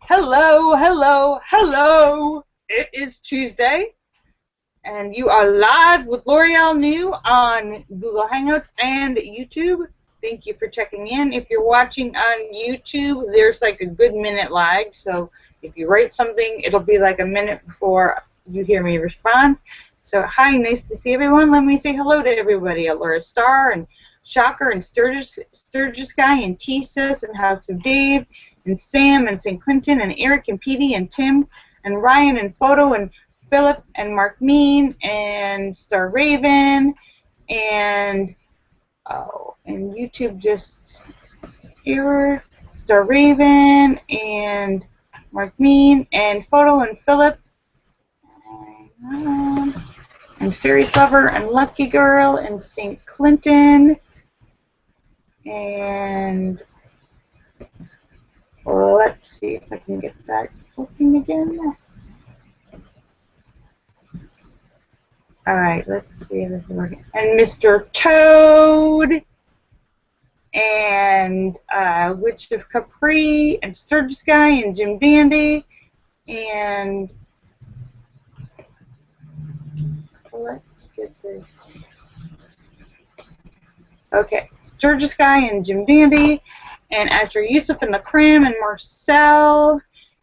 Hello, hello, hello. It is Tuesday, and you are live with Lorielle New on Google Hangouts and YouTube. Thank you for checking in. If you're watching on YouTube, there's like a good minute lag, so if you write something, it'll be like a minute before you hear me respond. So, hi, nice to see everyone. Let me say hello to everybody. Laura Starr and Shocker and Sturgis Guy and T-Sis and House of Dave and Sam and St. Clinton and Eric and Petey and Tim and Ryan and Photo and Philip and Mark Mean and Star Raven and YouTube just error Star Raven and Mark Mean and Photo and Philip and Fairy's Lover and Lucky Girl and St. Clinton and let's see if I can get that working again. Alright, let's see if this is working. And Mr. Toad and Witch of Capri and Sturgis Guy and Jim Dandy and let's get this. Okay, Sturgis Guy and Jim Dandy and Asher Yusuf and the Crim and Marcel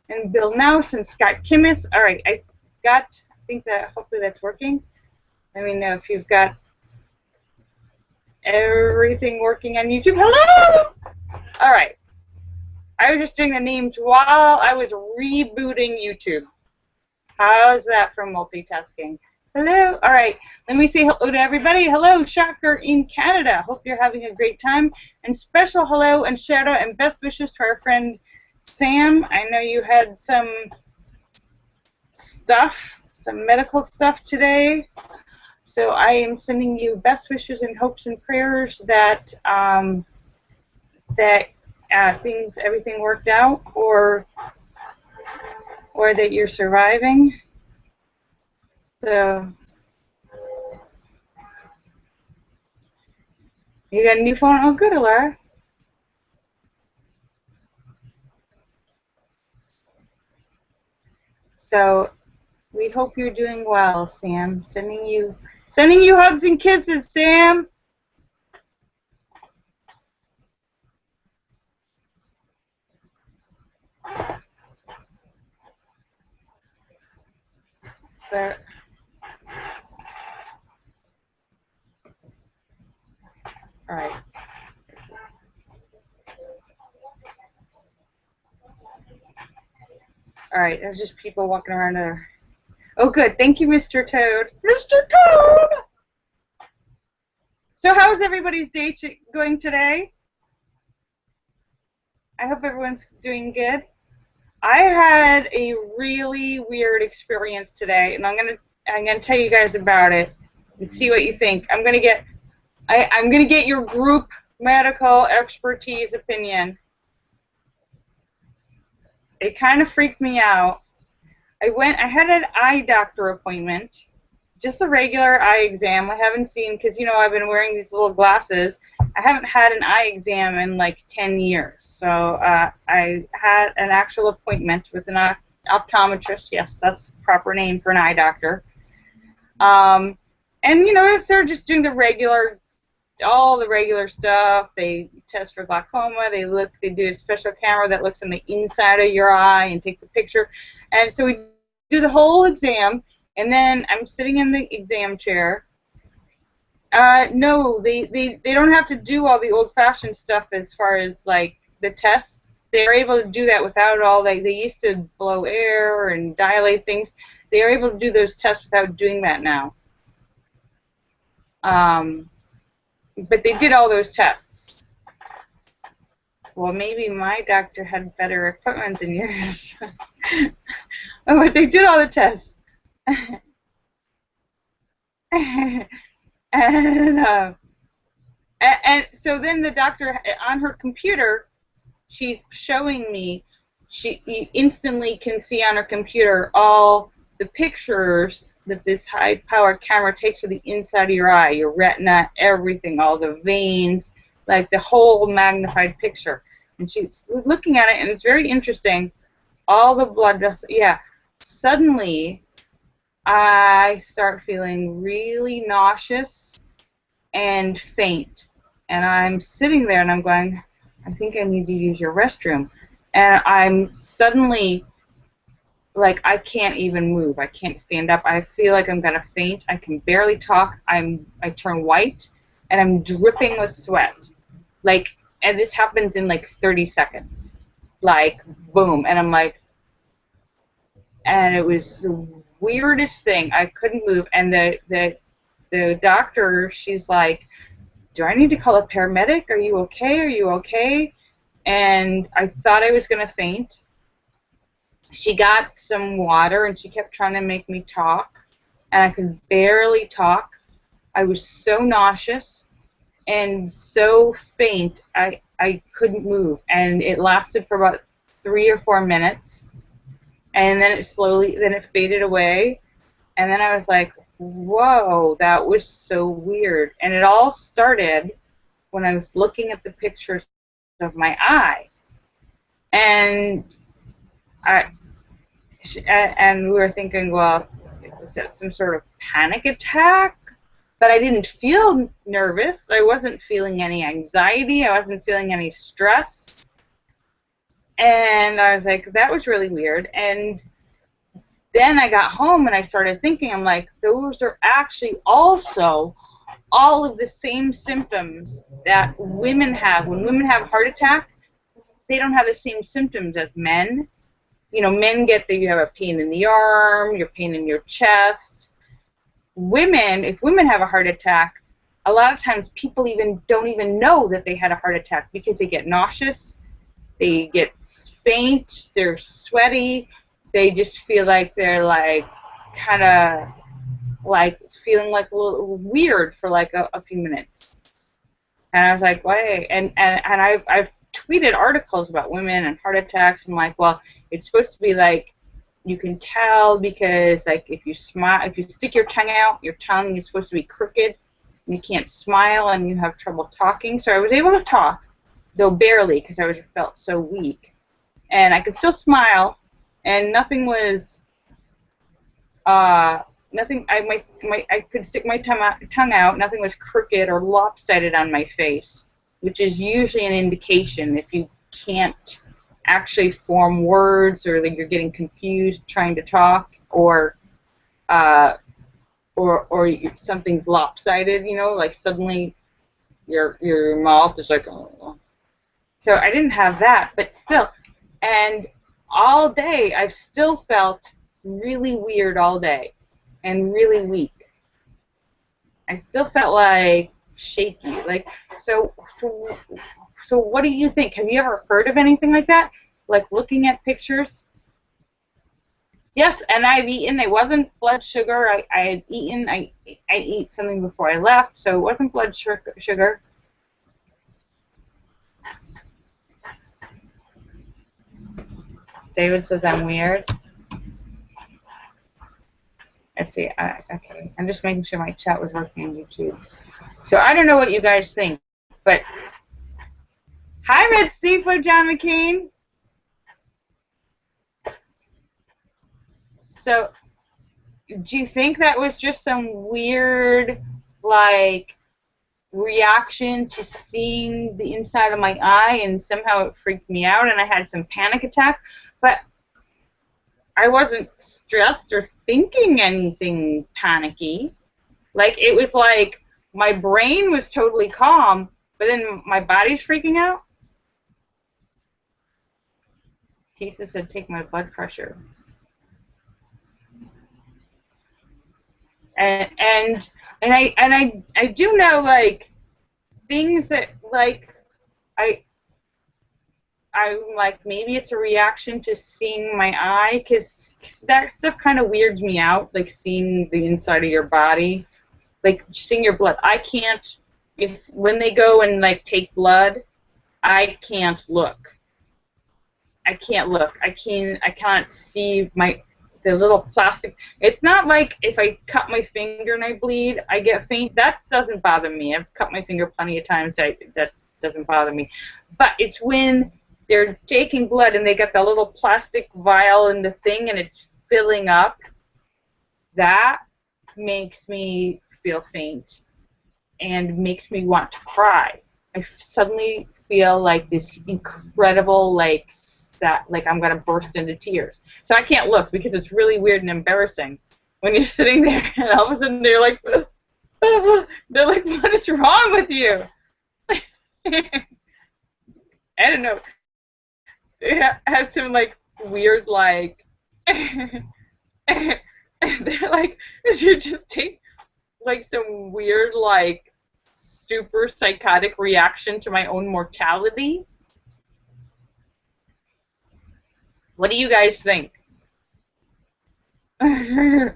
and Bill Nouse and Scott Kimmis. All right, I think that hopefully that's working. Let me know if you've got everything working on YouTube. Hello! All right. I was just doing the names while I was rebooting YouTube. How's that for multitasking? Hello. All right. Let me say hello to everybody. Hello, Shocker in Canada. Hope you're having a great time. And special hello and shout out and best wishes to our friend Sam. I know you had some stuff, some medical stuff today. So I am sending you best wishes and hopes and prayers that everything worked out, or that you're surviving. So you got a new phone? Oh, good, Alara. So we hope you're doing well, Sam. Sending you hugs and kisses, Sam. So all right. All right, there's just people walking around there. Oh, good. Thank you, Mr. Toad. Mr. Toad! So how's everybody's day going today? I hope everyone's doing good. I had a really weird experience today, and I'm gonna tell you guys about it and see what you think. I'm gonna get your group medical expertise opinion. It kind of freaked me out. I had an eye doctor appointment, just a regular eye exam. I haven't seen, because you know I've been wearing these little glasses. I haven't had an eye exam in like 10 years. So I had an actual appointment with an optometrist. Yes, that's the proper name for an eye doctor. And you know, if they're just doing all the regular stuff, they test for glaucoma, they do a special camera that looks in the inside of your eye and takes a picture. And so we do the whole exam, and then I'm sitting in the exam chair. No, they don't have to do all the old-fashioned stuff as far as like the tests. They're able to do that without all they used to blow air and dilate things. They are able to do those tests without doing that now. But they did all those tests. Well, maybe my doctor had better equipment than yours. Oh, but they did all the tests. and so then the doctor, on her computer, she's showing me, she instantly can see on her computer all the pictures that this high-powered camera takes of the inside of your eye, your retina, everything, all the veins, like the whole magnified picture. And she's looking at it, and it's very interesting. all the blood vessels, yeah. Suddenly, I start feeling really nauseous and faint. And I'm sitting there and I'm going, I think I need to use your restroom. And I'm suddenly, like, I can't even move. I can't stand up. I feel like I'm gonna faint. I can barely talk. I turn white and I'm dripping with sweat. Like, and this happens in like 30 seconds. Like, boom. And I'm like, and it was the weirdest thing. I couldn't move. And the doctor, she's like, do I need to call a paramedic? Are you okay? Are you okay? And I thought I was going to faint. She got some water and she kept trying to make me talk. And I could barely talk. I was so nauseous and so faint, I couldn't move. And it lasted for about 3 or 4 minutes. And then it faded away. And then I was like, whoa, that was so weird. And it all started when I was looking at the pictures of my eye. And we were thinking, well, was that some sort of panic attack? But I didn't feel nervous. I wasn't feeling any anxiety. I wasn't feeling any stress. And I was like, that was really weird. And then I got home and I started thinking, I'm like, those are actually also all of the same symptoms that women have. When women have a heart attack, they don't have the same symptoms as men. You know, men get that you have a pain in the arm, your pain in your chest. Women, if women have a heart attack, a lot of times people don't even know that they had a heart attack because they get nauseous, they get faint, they're sweaty, they just feel like they're like kind of like feeling like a little weird for like a few minutes. And I was like, why? And I've tweeted articles about women and heart attacks. I'm like, well, it's supposed to be like, you can tell because like if you smile, if you stick your tongue out, your tongue is supposed to be crooked, and you can't smile and you have trouble talking. So I was able to talk, though barely because I felt so weak, and I could still smile, and nothing was nothing. I could stick my tongue out. Nothing was crooked or lopsided on my face, which is usually an indication if you can't actually form words or that you're getting confused trying to talk, or something's lopsided, you know, like suddenly your mouth is like, oh. So I didn't have that, but still, and all day I've still felt really weird all day and really weak. I still felt like shaky, like so what do you think? Have you ever heard of anything like that? Like looking at pictures? Yes, and I've eaten. It wasn't blood sugar. I had eaten. I ate something before I left, so it wasn't blood sugar. David says I'm weird. Let's see. Okay, I'm just making sure my chat was working on YouTube. So I don't know what you guys think, but hi, Red Seaflow, John McCain. So, do you think that was just some weird, like, reaction to seeing the inside of my eye, and somehow it freaked me out, and I had some panic attack? But I wasn't stressed or thinking anything panicky. Like, it was like my brain was totally calm, but then my body's freaking out. Tisa said, take my blood pressure. And I do know, like, things that, like, I'm like, maybe it's a reaction to seeing my eye, because that stuff kind of weirds me out, like seeing the inside of your body, like seeing your blood. I can't, when they go and like take blood, I can't look. I can't look. I can't see the little plastic. It's not like if I cut my finger and I bleed, I get faint. That doesn't bother me. I've cut my finger plenty of times. That doesn't bother me. But it's when they're taking blood and they got the little plastic vial in the thing and it's filling up. That makes me feel faint and makes me want to cry. I suddenly feel like this incredible, like I'm gonna burst into tears. So I can't look because it's really weird and embarrassing when you're sitting there and all of a sudden they're like, they're like, what is wrong with you? I don't know. They have some like weird like, they're like, you just take like some weird like super psychotic reaction to my own mortality. What do you guys think? Linda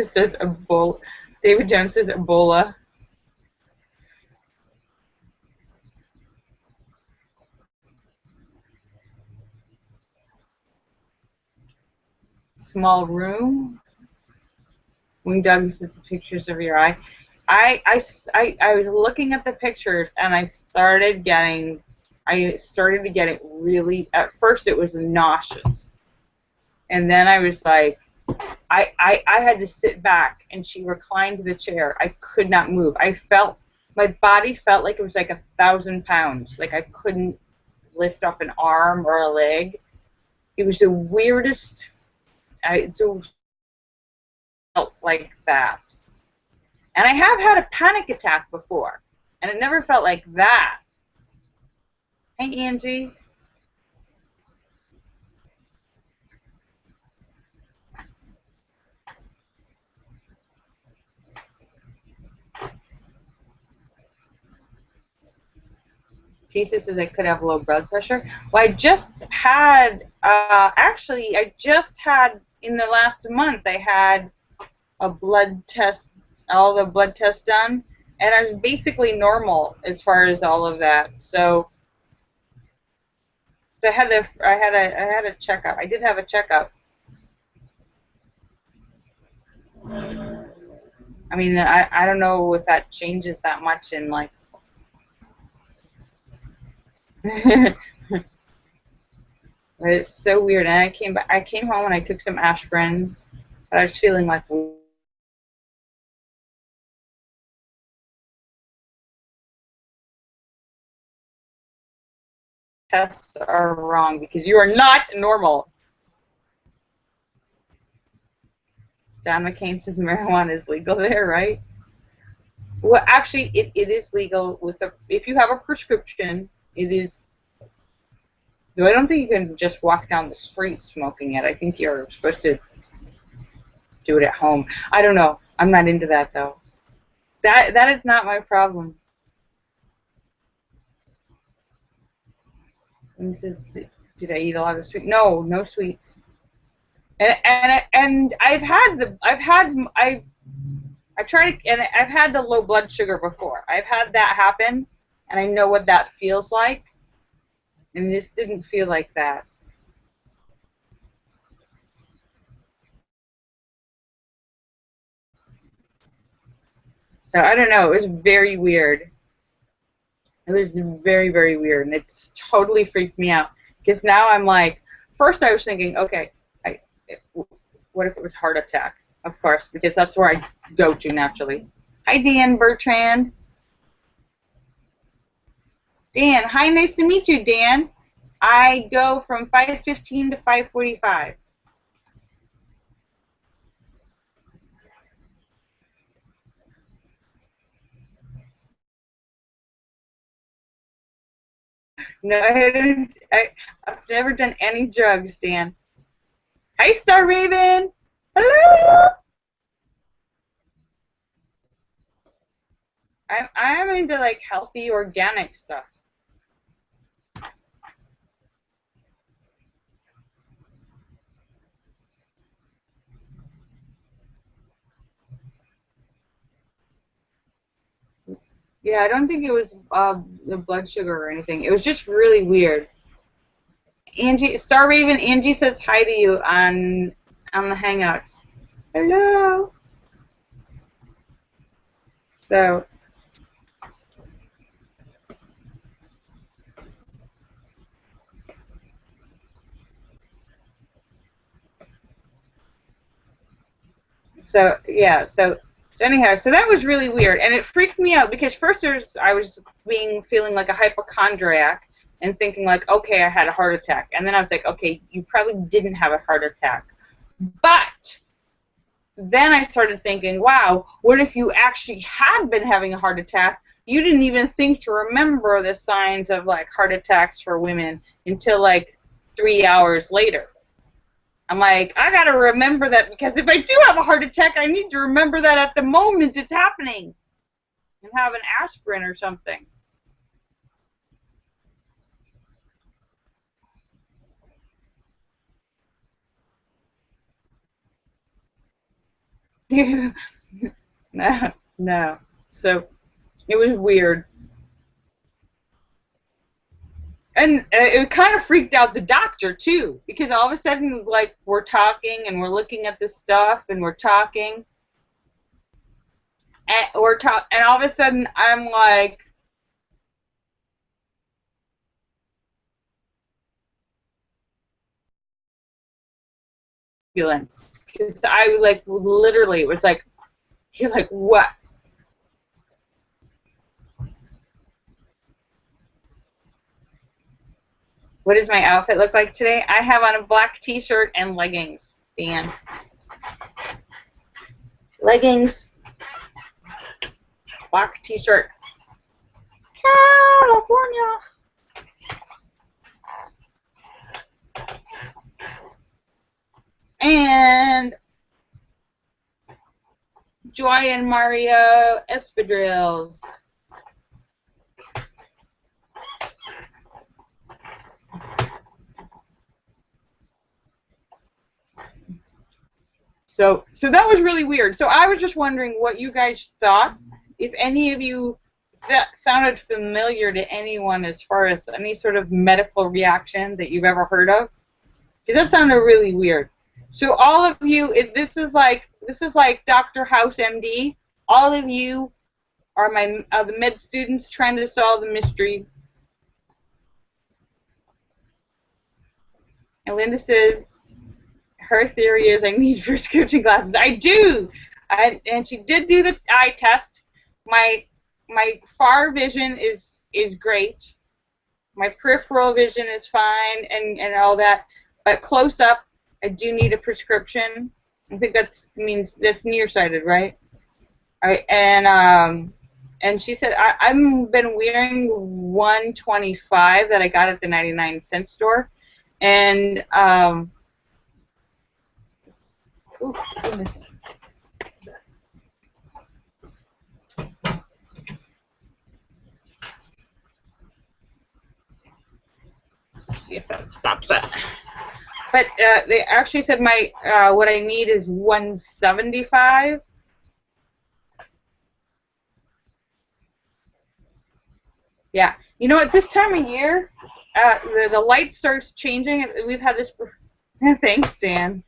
says Ebola. David Jones says Ebola. Small room. Wing Doug says the pictures of your eye. I was looking at the pictures and I started to get it really, at first it was nauseous. And then I was like, I had to sit back and she reclined the chair. I could not move. My body felt like it was like 1,000 pounds. Like I couldn't lift up an arm or a leg. It was the weirdest, it felt like that. And I have had a panic attack before, and it never felt like that. Hey, Angie. Tisa says I could have low blood pressure. Well, I just had, actually, in the last month, I had a blood test, all the blood tests done, and I was basically normal as far as all of that. So I had a checkup. I did have a checkup. I mean, I don't know if that changes that much in like. But it's so weird. And I came home and I took some aspirin, but I was feeling like tests are wrong because you are not normal. John McCain says marijuana is legal there, right? Well, actually, it is legal if you have a prescription. It is. Though I don't think you can just walk down the street smoking it. I think you're supposed to do it at home. I don't know. I'm not into that though. That is not my problem. And he said, did I eat a lot of sweets? No, no sweets. And I've had the low blood sugar before. I've had that happen, and I know what that feels like. And this didn't feel like that. So I don't know. It was very weird. It was very, very weird, and it's totally freaked me out. Because now I'm like, first I was thinking, okay, what if it was heart attack? Of course, because that's where I go to naturally. Hi, Dan Bertrand. Dan, hi, nice to meet you, Dan. I go from 5:15 to 5:45. No, I've never done any drugs, Dan. Hi, Star Raven. Hello. I'm into like healthy organic stuff. Yeah, I don't think it was the blood sugar or anything. It was just really weird. Angie, Star Raven, Angie says hi to you on the Hangouts. Hello. So So yeah, so anyhow, so that was really weird, and it freaked me out because first I was feeling like a hypochondriac and thinking like, okay, I had a heart attack, and then I was like, okay, you probably didn't have a heart attack, but then I started thinking, wow, what if you actually had been having a heart attack? You didn't even think to remember the signs of like heart attacks for women until like 3 hours later. I'm like, I gotta remember that because if I do have a heart attack, I need to remember that at the moment it's happening and have an aspirin or something. No, no. So it was weird. And it kind of freaked out the doctor too, because all of a sudden, like, we're talking and we're looking at this stuff and we're talking, and all of a sudden I'm like, ambulance, because I like literally it was like, you're like, what? What does my outfit look like today? I have on a black t-shirt and leggings, Dan. Leggings, black t-shirt. California. And Joy and Mario espadrilles. So that was really weird. So I was just wondering what you guys thought. If any of you that sounded familiar to anyone as far as any sort of medical reaction that you've ever heard of, because that sounded really weird. So all of you, this is like Dr. House MD. All of you are the med students trying to solve the mystery. And Linda says her theory is I need prescription glasses. I do, and she did do the eye test. My far vision is great. My peripheral vision is fine and all that, but close up, I do need a prescription. I think that means that's nearsighted, right? All right, and she said I've been wearing 125 that I got at the 99-cent store, and oh goodness. Let's see if that stops it. But they actually said my what I need is 175. Yeah, you know at this time of year, the light starts changing. We've had this. Thanks, Dan.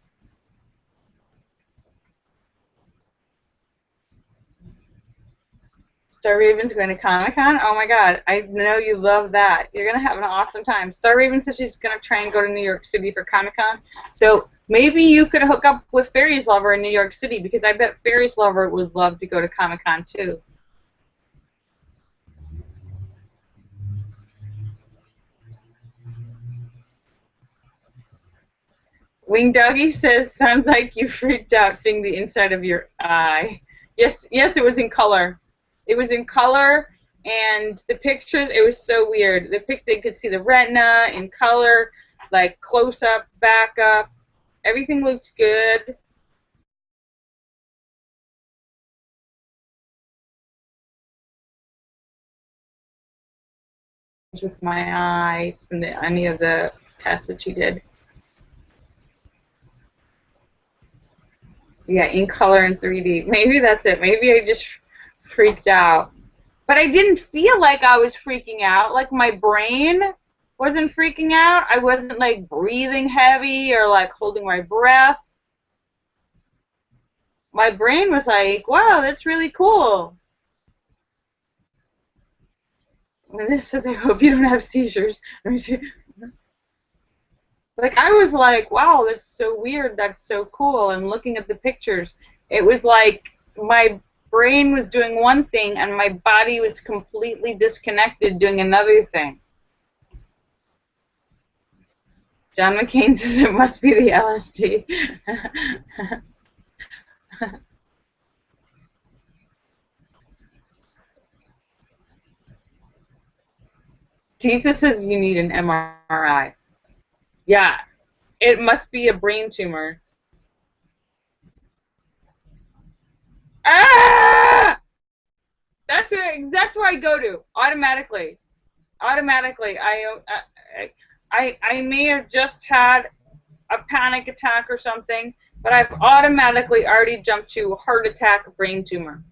Star Raven's going to Comic-Con? Oh my god, I know you love that. You're going to have an awesome time. Star Raven says she's going to try and go to New York City for Comic-Con. So maybe you could hook up with Fairies Lover in New York City, because I bet Fairies Lover would love to go to Comic-Con too. Wing Doggy says, sounds like you freaked out seeing the inside of your eye. Yes, it was in color. It was in color, and the pictures, it was so weird. The picture, you could see the retina in color, like close up, back up. Everything looks good. With my eye from any of the tests that she did. Yeah, in color and 3D. Maybe that's it. Maybe I just freaked out. But I didn't feel like I was freaking out. Like my brain wasn't freaking out. I wasn't like breathing heavy or like holding my breath. My brain was like, wow, that's really cool. And this says, I hope you don't have seizures. Like, I was like, wow, that's so weird. That's so cool. And looking at the pictures, It was like my brain was doing one thing and my body was completely disconnected doing another thing. John McCain says it must be the LSD. Tisa says you need an MRI. Yeah, it must be a brain tumor. Ah! That's where I go to automatically. Automatically, I may have just had a panic attack or something, but I've automatically already jumped to heart attack, brain tumor.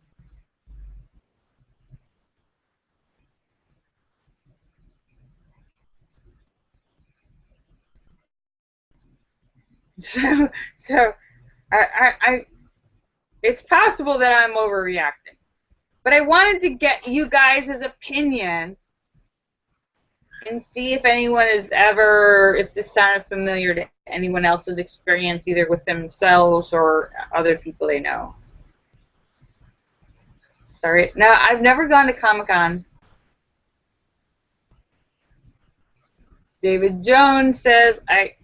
So I it's possible that I'm overreacting, but I wanted to get you guys' opinion and see if anyone has ever, if this sounded familiar to anyone else's experience, either with themselves or other people they know. Sorry, no, I've never gone to Comic-Con. David Jones says I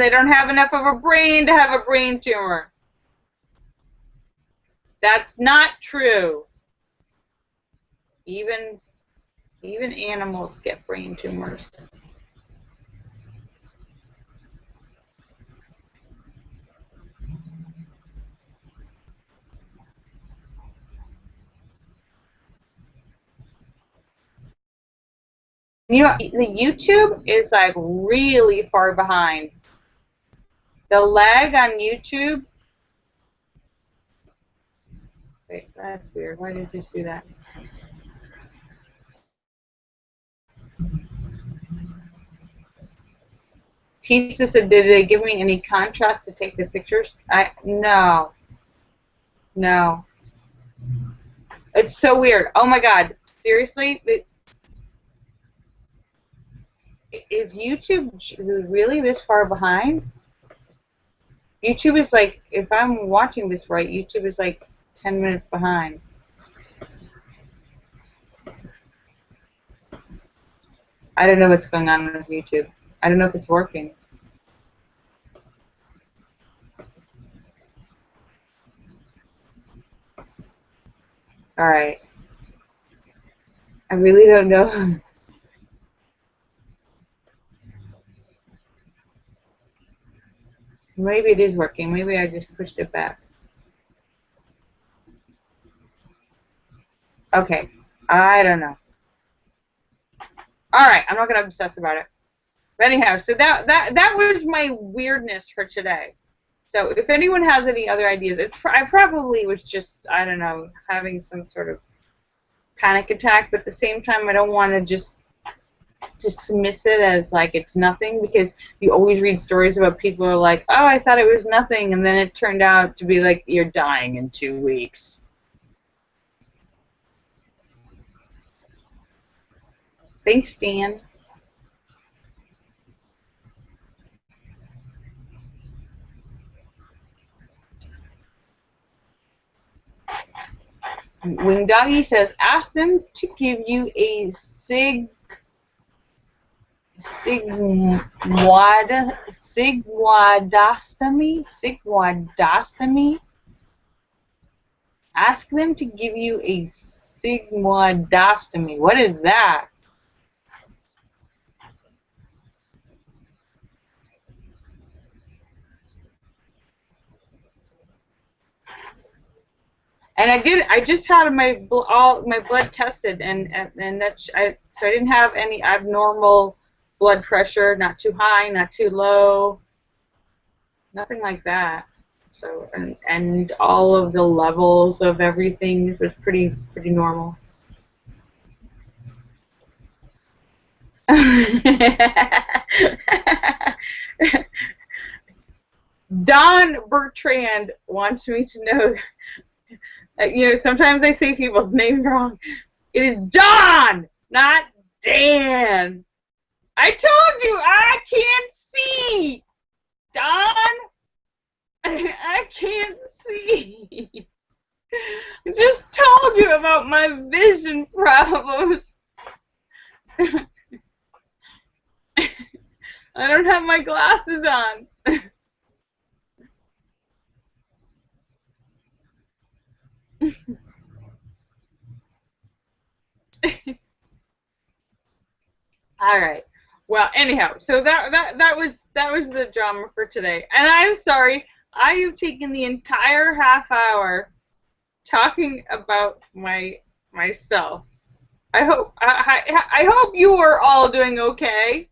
don't have enough of a brain to have a brain tumor. That's not true. Even animals get brain tumors. You know, the YouTube is like really far behind. The lag on YouTube. Wait, that's weird. Why did it just do that? Tisa said, did they give me any contrast to take the pictures? No. No. It's so weird. Oh my God. Seriously? Is YouTube really this far behind? YouTube is like, if I'm watching this right, YouTube is like 10 minutes behind. I don't know what's going on with YouTube. I don't know if it's working. All right. I really don't know. Maybe it is working. Maybe I just pushed it back. Okay. I don't know. All right. I'm not going to obsess about it. But anyhow, so that was my weirdness for today. So if anyone has any other ideas, I probably was just, I don't know, having some sort of panic attack, but at the same time, I don't want to just dismiss it as like it's nothing, because you always read stories about people who are like, oh, I thought it was nothing, and then it turned out to be like, you're dying in 2 weeks. Thanks, Dan. Wing Doggy says, ask them to give you a sigmoidostomy. Ask them to give you a sigmoidostomy. What is that? And I just had all my blood tested, and so I didn't have any abnormal blood pressure, not too high, not too low, nothing like that. So and all of the levels of everything was pretty normal. Don Bertrand wants me to know. You know, sometimes I say people's names wrong. It is Don, not Dan. I told you I can't see. Don, I can't see. I just told you about my vision problems. I don't have my glasses on. All right. Well, anyhow, so that was the drama for today, and I'm sorry. I have taken the entire half hour talking about myself. I hope you are all doing okay.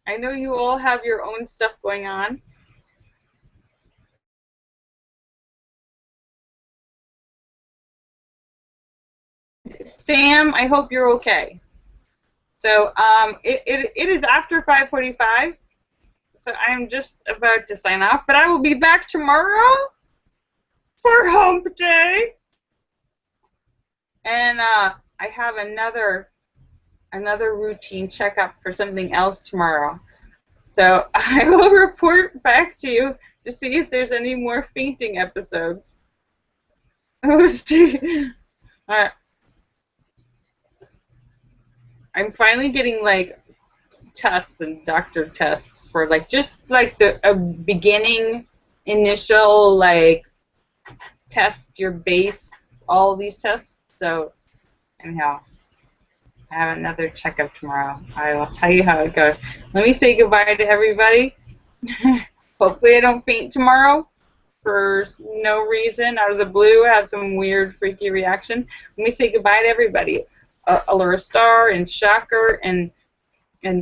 I know you all have your own stuff going on. Sam, I hope you're okay. So it is after 5:45, so I'm just about to sign off, but I will be back tomorrow for hump day. And I have another routine checkup for something else tomorrow. So I will report back to you to see if there's any more fainting episodes. Alright. I'm finally getting like tests and doctor tests for like just like the beginning initial like test your base, all these tests. So anyhow, I have another checkup tomorrow. I will tell you how it goes. Let me say goodbye to everybody. Hopefully I don't faint tomorrow for no reason out of the blue. I have some weird freaky reaction. Let me say goodbye to everybody. Allura Star and Shocker and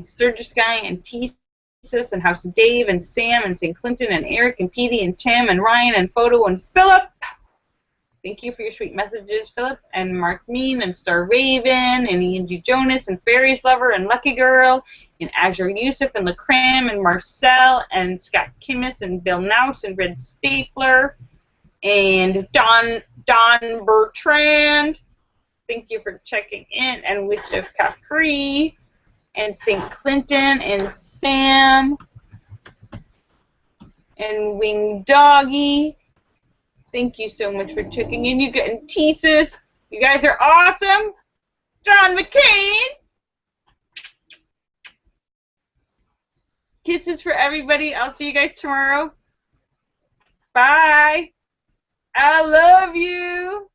Sturgis Guy and Thesis and House of Dave and Sam and St. Clinton and Eric and Petey and Tim and Ryan and Photo and Philip. Thank you for your sweet messages, Philip and Mark Mean and Star Raven and Ian G. Jonas and Fairies Lover and Lucky Girl and Azure Yusuf and LaCram and Marcel and Scott Kimmis and Bill Nouse and Red Stapler and Don Bertrand. Thank you for checking in, and Witch of Capri and St. Clinton and Sam and Wing Doggy. Thank you so much for checking in. You getting Thesis. You guys are awesome. John McCain. Kisses for everybody. I'll see you guys tomorrow. Bye. I love you.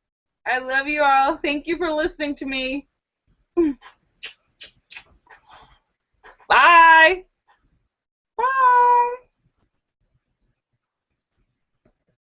I love you all. Thank you for listening to me.